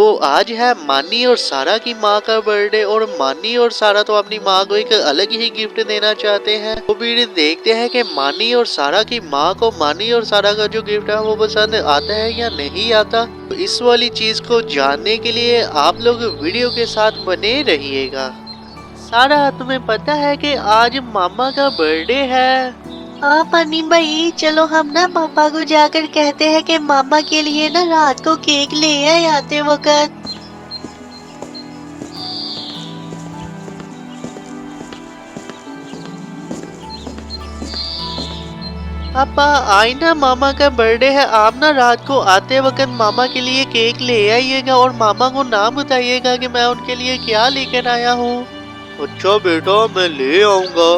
तो आज है मानी और सारा की माँ का बर्थडे और मानी और सारा तो अपनी माँ को एक अलग ही गिफ्ट देना चाहते हैं। तो फिर देखते हैं कि मानी और सारा की माँ को मानी और सारा का जो गिफ्ट है वो पसंद आता है या नहीं आता। तो इस वाली चीज को जानने के लिए आप लोग वीडियो के साथ बने रहिएगा। सारा, तुम्हें पता है कि आज मामा का बर्थडे है? हाँ पन्नी भाई, चलो हम ना पापा को जाकर कहते हैं कि मामा के लिए ना रात को केक ले आए आते वक्त। पापा आज ना मामा का बर्थडे है, आप ना रात को आते वक्त मामा के लिए केक ले आइएगा और मामा को नाम बताइएगा कि मैं उनके लिए क्या लेकर आया हूँ। अच्छा बेटा, मैं ले आऊंगा।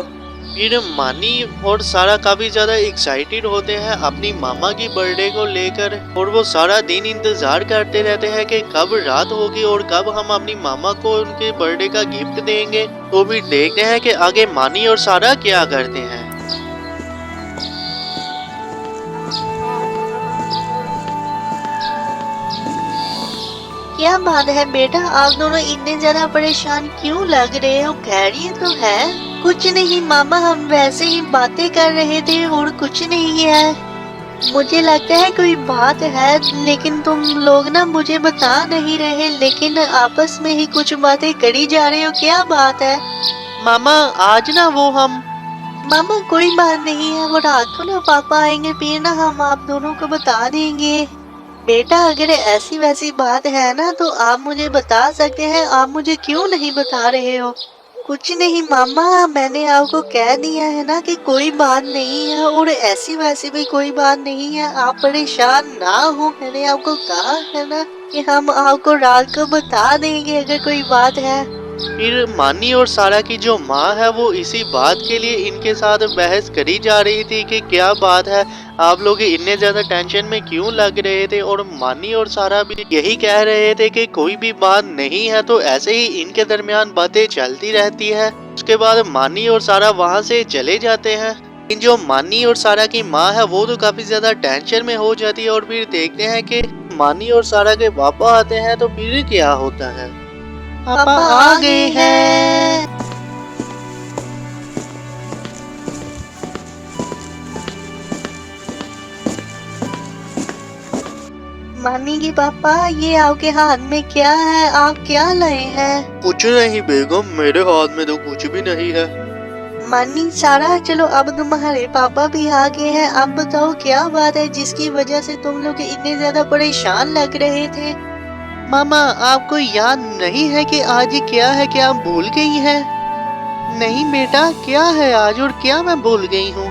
फिर मानी और सारा काफी ज्यादा एक्साइटेड होते हैं अपनी मामा की बर्थडे को लेकर और वो सारा दिन इंतजार करते रहते हैं कि कब रात होगी और कब हम अपनी मामा को उनके बर्थडे का गिफ्ट देंगे। तो फिर देखते हैं कि आगे मानी और सारा क्या करते हैं। क्या बात है बेटा, आप दोनों इतने ज्यादा परेशान क्यों लग रहे हो? खैरियत तो है? कुछ नहीं मामा, हम वैसे ही बातें कर रहे थे और कुछ नहीं है। मुझे लगता है कोई बात है, लेकिन तुम लोग ना मुझे बता नहीं रहे, लेकिन आपस में ही कुछ बातें करी जा रहे हो। क्या बात है? मामा आज ना वो हम मामा कोई बात नहीं है, वो रात को ना पापा आएंगे, फिर ना हम आप दोनों को बता देंगे। बेटा अगर ऐसी वैसी बात है ना तो आप मुझे बता सकते हैं, आप मुझे क्यों नहीं बता रहे हो? कुछ नहीं मामा, मैंने आपको कह दिया है ना कि कोई बात नहीं है और ऐसी वैसी भी कोई बात नहीं है, आप परेशान ना हो। मैंने आपको कहा है ना कि हम आपको रात को बता देंगे अगर कोई बात है। फिर मानी और सारा की जो माँ है वो इसी बात के लिए इनके साथ बहस करी जा रही थी कि क्या बात है, आप लोग इतने ज्यादा टेंशन में क्यों लग रहे थे। और मानी और सारा भी यही कह रहे थे कि कोई भी बात नहीं है। तो ऐसे ही इनके दरमियान बातें चलती रहती है। उसके बाद मानी और सारा वहाँ से चले जाते हैं। इन जो मानी और सारा की माँ है वो तो काफी ज्यादा टेंशन में हो जाती है। और फिर देखते हैं कि मानी और सारा के पापा आते हैं। तो फिर क्या होता है? पापा आ गए हैं। मानी की पापा, ये आपके हाथ में क्या है? आप क्या लाए हैं? कुछ नहीं बेगम, मेरे हाथ में तो कुछ भी नहीं है। मानी सारा, चलो अब तुम्हारे पापा भी आ गए हैं। अब बताओ क्या बात है जिसकी वजह से तुम लोग इतने ज्यादा परेशान लग रहे थे? मामा आपको याद नहीं है कि आज क्या है? क्या आप भूल गई हैं? नहीं बेटा, क्या है आज और क्या मैं भूल गई हूँ?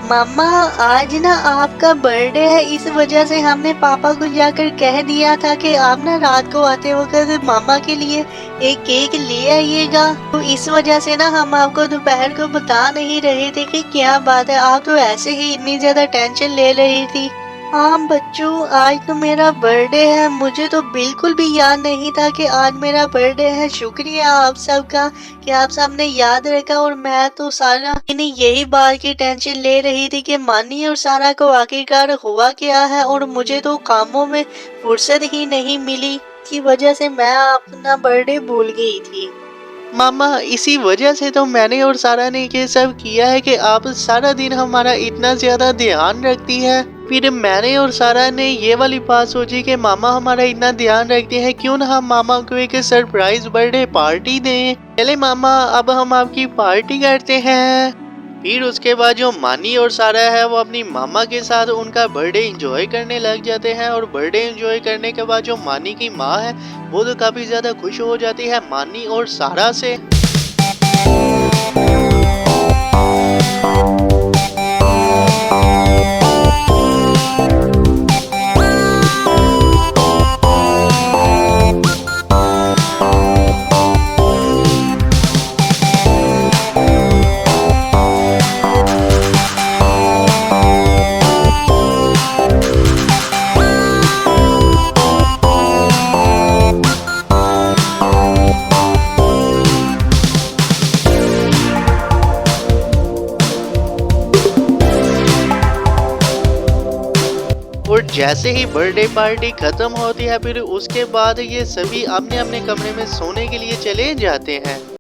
मामा आज ना आपका बर्थडे है, इस वजह से हमने पापा को जाकर कह दिया था कि आप ना रात को आते वक्त मामा के लिए एक केक ले आइएगा। तो इस वजह से ना हम आपको दोपहर को बता नहीं रहे थे कि क्या बात है। आप तो ऐसे ही इतनी ज्यादा टेंशन ले रही थी। हाँ बच्चों, आज तो मेरा बर्थडे है, मुझे तो बिल्कुल भी याद नहीं था कि आज मेरा बर्थडे है। शुक्रिया आप सबका कि आप सबने याद रखा। और मैं तो सारा इन्हीं यही बात की टेंशन ले रही थी कि मानी और सारा को आखिरकार हुआ क्या है, और मुझे तो कामों में फुर्सत ही नहीं मिली की वजह से मैं अपना बर्थडे भूल गई थी। मामा इसी वजह से तो मैंने और सारा ने ये सब किया है कि आप सारा दिन हमारा इतना ज्यादा ध्यान रखती है। फिर मैंने और सारा ने ये वाली बात सोची कि मामा हमारा इतना ध्यान रखते हैं, क्यों ना हम मामा को एक सरप्राइज बर्थडे पार्टी दें। चले मामा, अब हम आपकी पार्टी करते हैं। फिर उसके बाद जो मानी और सारा है वो अपनी मामा के साथ उनका बर्थडे एंजॉय करने लग जाते हैं। और बर्थडे एंजॉय करने के बाद जो मानी की माँ है वो तो काफी ज्यादा खुश हो जाती है मानी और सारा से। जैसे ही बर्थडे पार्टी खत्म होती है फिर उसके बाद ये सभी अपने अपने कमरे में सोने के लिए चले जाते हैं।